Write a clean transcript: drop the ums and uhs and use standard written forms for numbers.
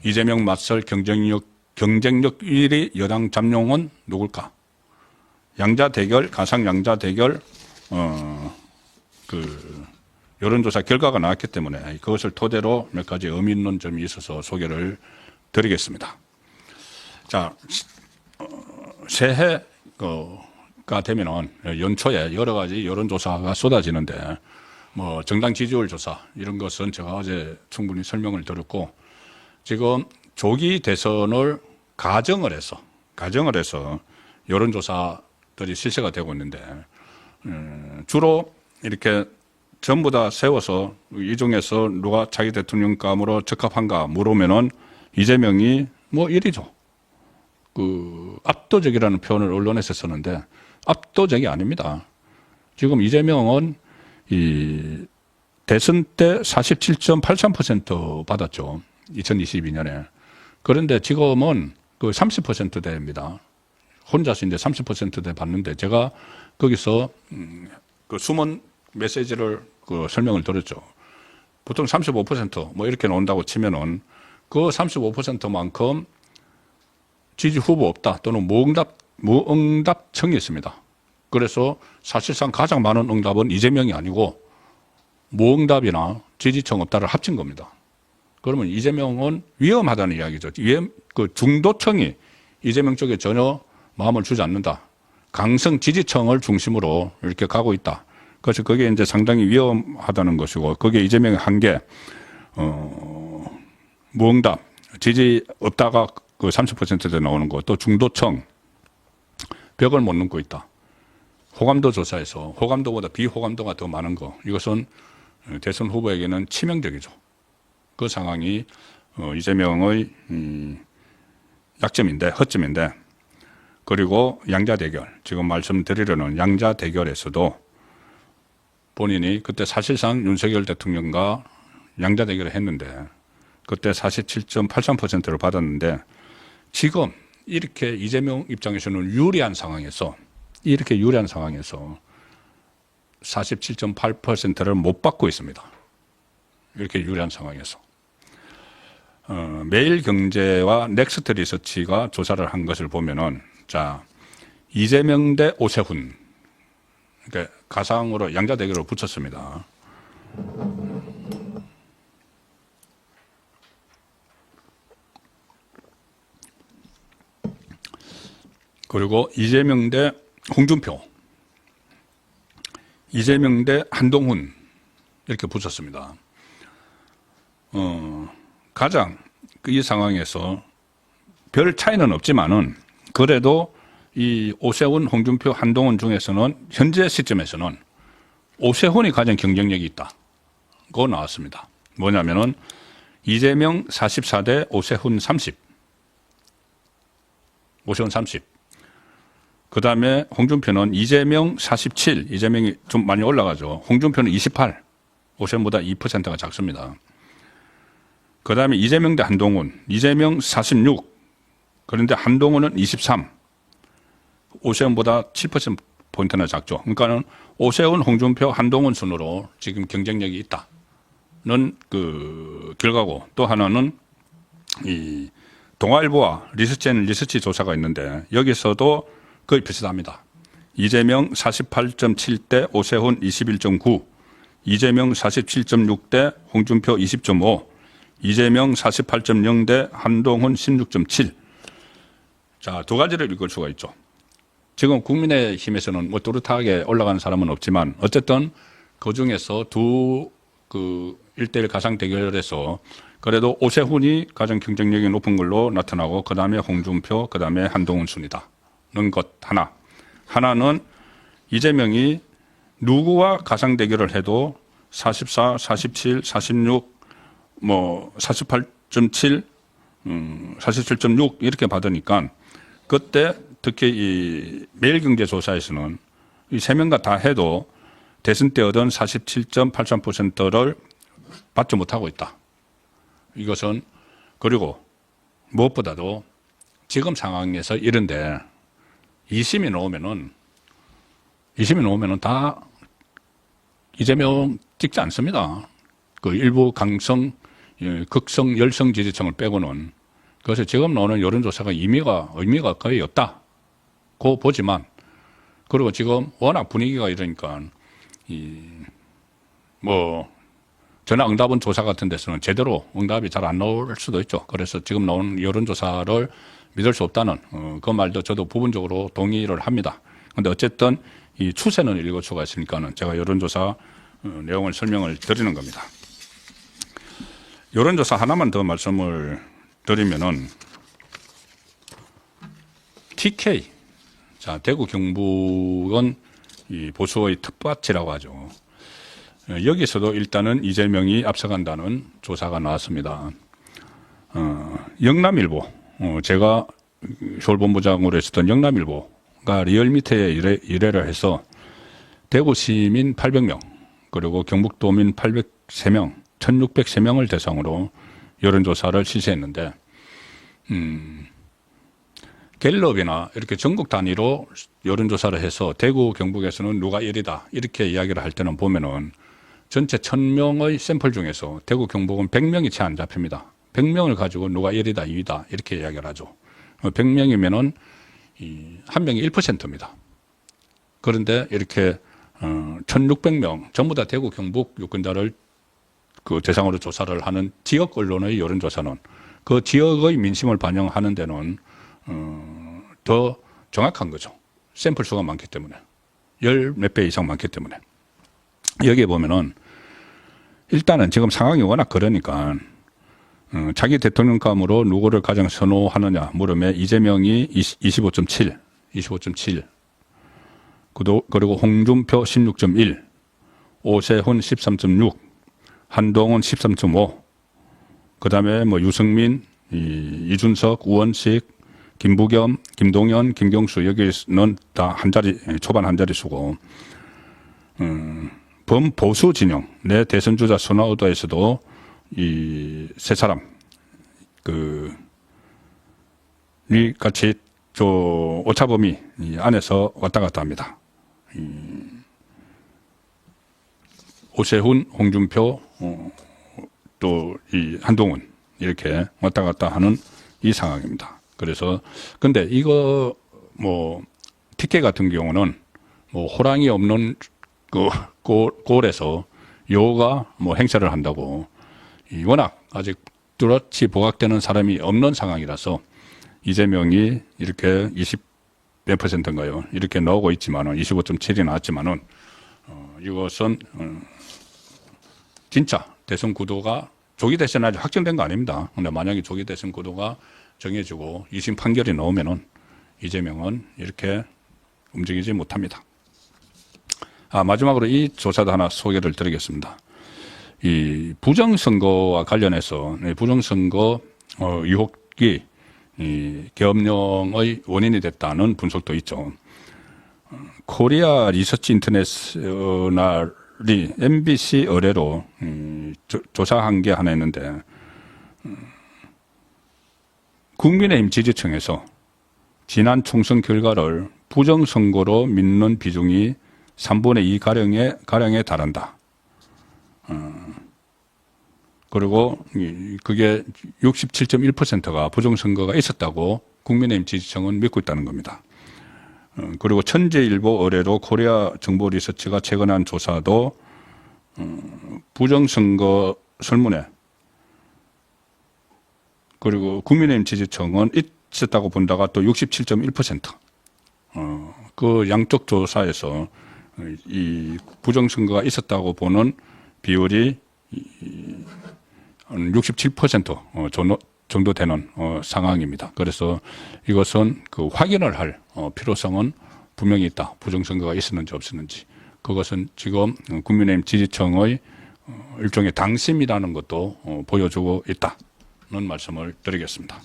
이재명 맞설 경쟁력 1위 여당 잠룡은 누굴까? 양자 대결, 가상 양자 대결, 여론조사 결과가 나왔기 때문에 그것을 토대로 몇 가지 의미 있는 점이 있어서 소개를 드리겠습니다. 자, 새해가 되면은 연초에 여러 가지 여론조사가 쏟아지는데 뭐 정당 지지율 조사 이런 것은 제가 어제 충분히 설명을 드렸고 지금 조기 대선을 가정을 해서 여론조사들이 실시가 되고 있는데 주로 이렇게 전부 다 세워서 이 중에서 누가 차기 대통령감으로 적합한가 물으면은 이재명이 뭐 1위죠. 압도적이라는 표현을 언론에서 썼는데 압도적이 아닙니다. 지금 이재명은 이 대선 때 47.83% 받았죠. 2022년에. 그런데 지금은 30%대입니다. 혼자서 이제 30%대 받는데 제가 거기서 숨은 메시지를 설명을 드렸죠. 보통 35% 이렇게 나온다고 치면은 그 35%만큼 지지 후보 없다 또는 무응답청이 있습니다. 그래서 사실상 가장 많은 응답은 이재명이 아니고 무응답이나 지지청 없다를 합친 겁니다. 그러면 이재명은 위험하다는 이야기죠. 중도청이 이재명 쪽에 전혀 마음을 주지 않는다. 강성 지지청을 중심으로 이렇게 가고 있다. 그래서 그게 이제 상당히 위험하다는 것이고, 그게 이재명의 한계, 무응답, 지지 없다가 30%대 나오는 거, 또 중도청, 벽을 못 넘고 있다. 호감도 조사에서 호감도보다 비호감도가 더 많은 거, 이것은 대선 후보에게는 치명적이죠. 그 상황이 이재명의 약점인데, 허점인데, 그리고 양자 대결, 지금 말씀드리려는 양자 대결에서도 본인이 그때 사실상 윤석열 대통령과 양자 대결을 했는데 그때 47.83%를 받았는데 지금 이렇게 이재명 입장에서는 유리한 상황에서 47.8%를 못 받고 있습니다. 이렇게 유리한 상황에서. 매일경제와 넥스트 리서치가 조사를 한 것을 보면은 자, 이재명 대 오세훈. 그러니까 가상으로 양자 대결을 붙였습니다. 그리고 이재명 대 홍준표, 이재명 대 한동훈 이렇게 붙였습니다. 가장 이 상황에서 별 차이는 없지만은 그래도 이 오세훈, 홍준표, 한동훈 중에서는 현재 시점에서는 오세훈이 가장 경쟁력이 있다. 그거 나왔습니다. 뭐냐면은 이재명 44대 오세훈 30. 오세훈 30. 그 다음에 홍준표는 이재명 47. 이재명이 좀 많이 올라가죠. 홍준표는 28. 오세훈보다 2%가 작습니다. 그 다음에 이재명 대 한동훈. 이재명 46. 그런데 한동훈은 23. 오세훈보다 7%포인트나 작죠. 그러니까는 오세훈, 홍준표, 한동훈 순으로 지금 경쟁력이 있다는 그 결과고, 또 하나는 이 동아일보와 리서치 조사가 있는데 여기서도 거의 비슷합니다. 이재명 48.7대 오세훈 21.9, 이재명 47.6대 홍준표 20.5, 이재명 48.0대 한동훈 16.7. 자, 두 가지를 읽을 수가 있죠. 지금 국민의힘에서는 뭐 뚜렷하게 올라가는 사람은 없지만 어쨌든 그 중에서 두 1대1 가상 대결에서 그래도 오세훈이 가장 경쟁력이 높은 걸로 나타나고 그 다음에 홍준표, 그 다음에 한동훈 순이다는 것 하나. 하나는 이재명이 누구와 가상 대결을 해도 44, 47, 46, 48.7, 47.6 이렇게 받으니까 그때 특히 이 매일경제조사에서는 이 세 명과 다 해도 대선 때 얻은 47.83%를 받지 못하고 있다. 이것은 그리고 무엇보다도 지금 상황에서 이런데 2심이 나오면은 다 이재명 찍지 않습니다. 그 일부 강성 극성 열성 지지층을 빼고는, 그래서 지금 나오는 여론조사가 의미가 거의 없다고 보지만, 그리고 지금 워낙 분위기가 이러니까 전화 응답은 조사 같은 데서는 제대로 응답이 잘 안 나올 수도 있죠. 그래서 지금 나온 여론조사를 믿을 수 없다는 그 말도 저도 부분적으로 동의를 합니다. 그런데 어쨌든 이 추세는 읽을 수가 있으니까는 제가 여론조사 내용을 설명을 드리는 겁니다. 여론조사 하나만 더 말씀을 드리면은 TK, 자 대구 경북은 이 보수의 텃밭이라고 하죠. 여기서도 일단은 이재명이 앞서간다는 조사가 나왔습니다. 영남일보, 제가 서울본부장으로 했었던 영남일보가 리얼미터에 의뢰를 해서 대구 시민 800명, 그리고 경북도민 803명, 1603명을 대상으로 여론조사를 실시했는데, 갤럽이나 이렇게 전국 단위로 여론조사를 해서 대구, 경북에서는 누가 1위다 이렇게 이야기를 할 때는 보면은 전체 1000명의 샘플 중에서 대구, 경북은 100명이 채 안 잡힙니다. 100명을 가지고 누가 1위다, 2위다 이렇게 이야기를 하죠. 100명이면은 한 명이 1%입니다. 그런데 이렇게 1600명 전부 다 대구, 경북 유권자를 그 대상으로 조사를 하는 지역 언론의 여론조사는 그 지역의 민심을 반영하는 데는 더 정확한 거죠. 샘플 수가 많기 때문에. 열 몇 배 이상 많기 때문에. 여기에 보면은 일단은 지금 상황이 워낙 그러니까 자기 대통령감으로 누구를 가장 선호하느냐 물음에 이재명이 25.7 그리고 홍준표 16.1, 오세훈 13.6, 한동훈 13.5, 그 다음에 뭐 유승민, 이준석, 우원식, 김부겸, 김동연, 김경수 여기는 다 한 자리, 초반 한 자리 수고, 범보수 진영, 내 대선주자 선호도에서도 이 세 사람, 이 같이 오차범위 안에서 왔다 갔다 합니다. 오세훈, 홍준표, 또 이 한동훈 이렇게 왔다 갔다 하는 이 상황입니다. 그래서 근데 이거 뭐 TK 같은 경우는 뭐 호랑이 없는 그 골에서 여우가 뭐 행세를 한다고 워낙 아직 뚜렷이 부각되는 사람이 없는 상황이라서 이재명이 이렇게 20 몇 %인가요? 이렇게 나오고 있지만은 25.7이 나왔지만은 이것은 진짜 대선 구도가 조기 대선 아직 확정된 거 아닙니다. 근데 만약에 조기 대선 구도가 정해지고 2심 판결이 나오면은 이재명은 이렇게 움직이지 못합니다. 마지막으로 이 조사도 하나 소개를 드리겠습니다. 이 부정선거와 관련해서 부정선거 의혹이 이 계엄령의 원인이 됐다는 분석도 있죠. 코리아 리서치 인터내셔널이 MBC 의뢰로 조사한 게 하나 있는데 국민의힘 지지층에서 지난 총선 결과를 부정선거로 믿는 비중이 3분의 2 가량에 달한다. 그리고 그게 67.1%가 부정선거가 있었다고 국민의힘 지지층은 믿고 있다는 겁니다. 그리고 천재일보 의뢰로 코리아 정보 리서치가 최근 한 조사도 부정선거 설문에 그리고 국민의힘 지지층은 있었다고 본다가 또 67.1%. 그 양쪽 조사에서 이 부정선거가 있었다고 보는 비율이 67% 정도 되는 상황입니다. 그래서 이것은 그 확인을 할 필요성은 분명히 있다. 부정선거가 있었는지 없었는지. 그것은 지금 국민의힘 지지층의 일종의 당심이라는 것도 보여주고 있다는 말씀을 드리겠습니다.